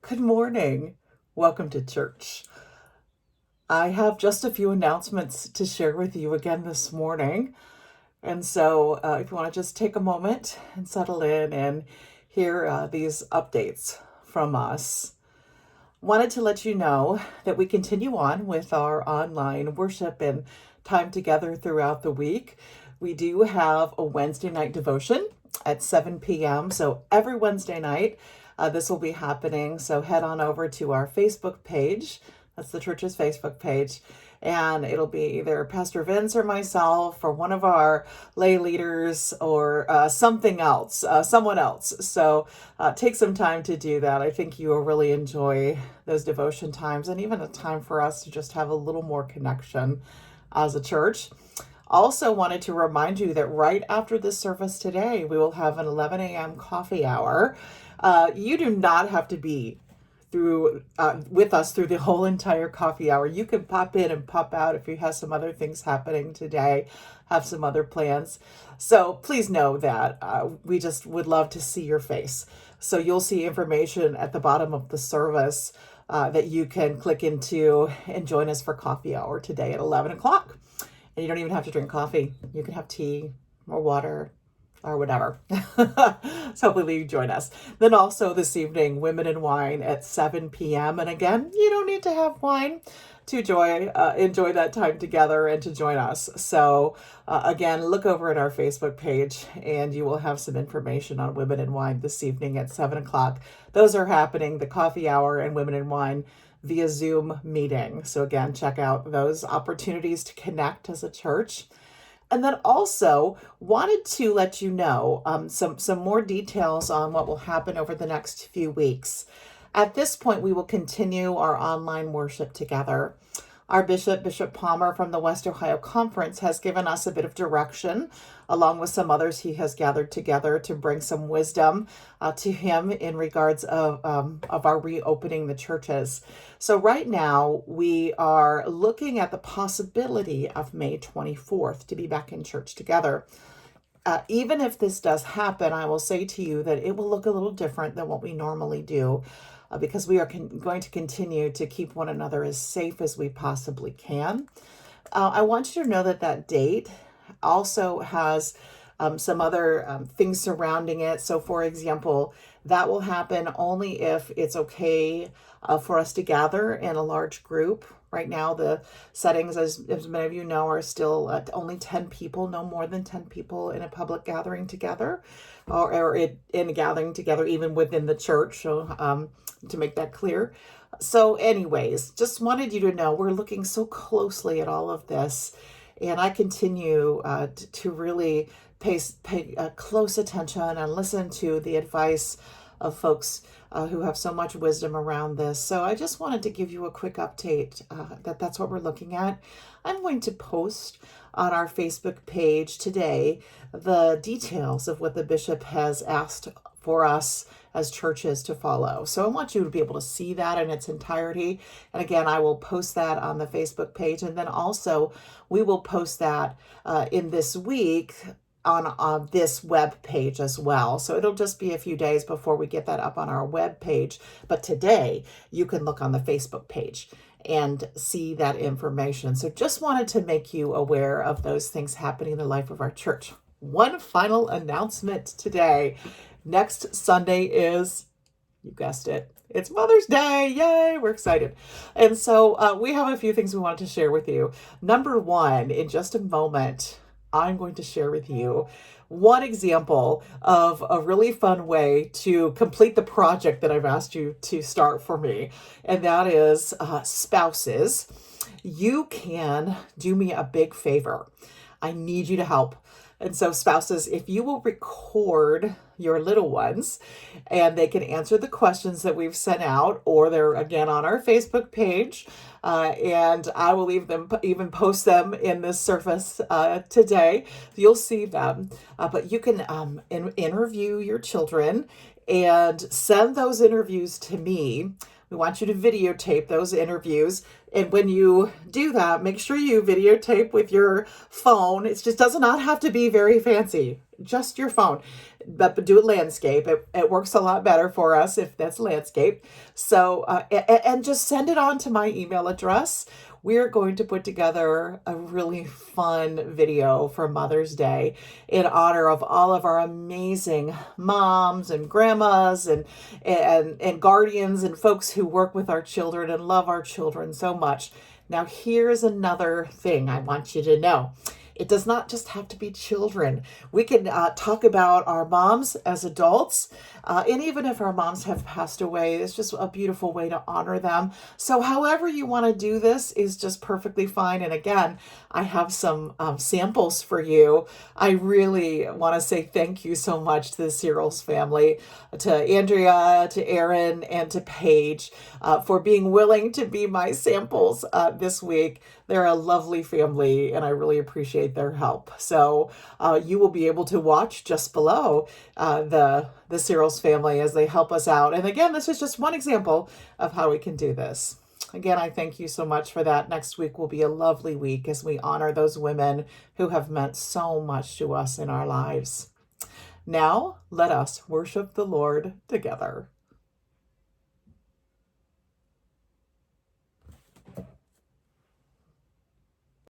Good morning. Welcome to church. I have just a few announcements to share with you again this morning. And so, if you want to just take a moment and settle in and hear these updates from us, wanted to let you know that we continue on with our online worship and time together throughout the week. We do have a Wednesday night devotion at 7 p.m. So every Wednesday night, this will be happening. So head on over to our Facebook page. That's the church's Facebook page. And it'll be either Pastor Vince or myself or one of our lay leaders or something else, someone else. So take some time to do that. I think you will really enjoy those devotion times and even a time for us to just have a little more connection as a church. Also wanted to remind you that right after this service today, we will have an 11 a.m. coffee hour. You do not have to be with us through the whole entire coffee hour. You can pop in and pop out if you have some other things happening today, have some other plans. So please know that we just would love to see your face. So you'll see information at the bottom of the service that you can click into and join us for coffee hour today at 11 o'clock. And you don't even have to drink coffee. You can have tea or water or whatever. So hopefully you join us. Then also this evening, Women in Wine at 7 p.m. And again, you don't need to have wine to enjoy that time together and to join us. So again, look over at our Facebook page and you will have some information on Women in Wine this evening at 7 o'clock. Those are happening, the coffee hour and Women in Wine via Zoom meeting. So again, check out those opportunities to connect as a church. And then also wanted to let you know some more details on what will happen over the next few weeks. At this point, we will continue our online worship together. Our Bishop Palmer from the West Ohio Conference, has given us a bit of direction, along with some others he has gathered together to bring some wisdom to him in regards of our reopening the churches. So right now, we are looking at the possibility of May 24th to be back in church together. Even if this does happen, I will say to you that it will look a little different than what we normally do. Because we are going to continue to keep one another as safe as we possibly can. I want you to know that that date also has some other things surrounding it. So for example, that will happen only if it's okay for us to gather in a large group. Right now, the settings, as many of you know, are still only 10 people, no more than 10 people in a public gathering together, or in a gathering together, even within the church. So to make that clear. So anyways, just wanted you to know we're looking so closely at all of this. And I continue to really pay close attention and listen to the advice of folks who have so much wisdom around this. So I just wanted to give you a quick update that's what we're looking at. I'm going to post on our Facebook page today the details of what the bishop has asked for us as churches to follow. So I want you to be able to see that in its entirety. And again, I will post that on the Facebook page. And then also we will post that in this week on this web page as well. So it'll just be a few days before we get that up on our web page. But today you can look on the Facebook page and see that information. So just wanted to make you aware of those things happening in the life of our church. One final announcement today. Next Sunday is, you guessed it, it's Mother's Day. Yay, we're excited. And so we have a few things we wanted to share with you. Number one, in just a moment, I'm going to share with you one example of a really fun way to complete the project that I've asked you to start for me. And that is spouses. You can do me a big favor. I need you to help. And so spouses, if you will record your little ones and they can answer the questions that we've sent out, or they're again on our Facebook page, and I will even post them in this service today. You'll see them, but you can interview your children and send those interviews to me. We want you to videotape those interviews. And when you do that, make sure you videotape with your phone. It just does not have to be very fancy. just your phone, but do it landscape. It works a lot better for us if that's landscape. So, and just send it on to my email address. We're going to put together a really fun video for Mother's Day in honor of all of our amazing moms and grandmas and guardians and folks who work with our children and love our children so much. Now, here's another thing I want you to know. It does not just have to be children. We can talk about our moms as adults. And even if our moms have passed away, it's just a beautiful way to honor them. So however you want to do this is just perfectly fine. And again, I have some samples for you. I really want to say thank you so much to the Searles family, to Andrea, to Aaron, and to Paige for being willing to be my samples this week. They're a lovely family, and I really appreciate their help. So you will be able to watch just below the Searles family as they help us out. And again, this is just one example of how we can do this. Again, I thank you so much for that. Next week will be a lovely week as we honor those women who have meant so much to us in our lives. Now, let us worship the Lord together.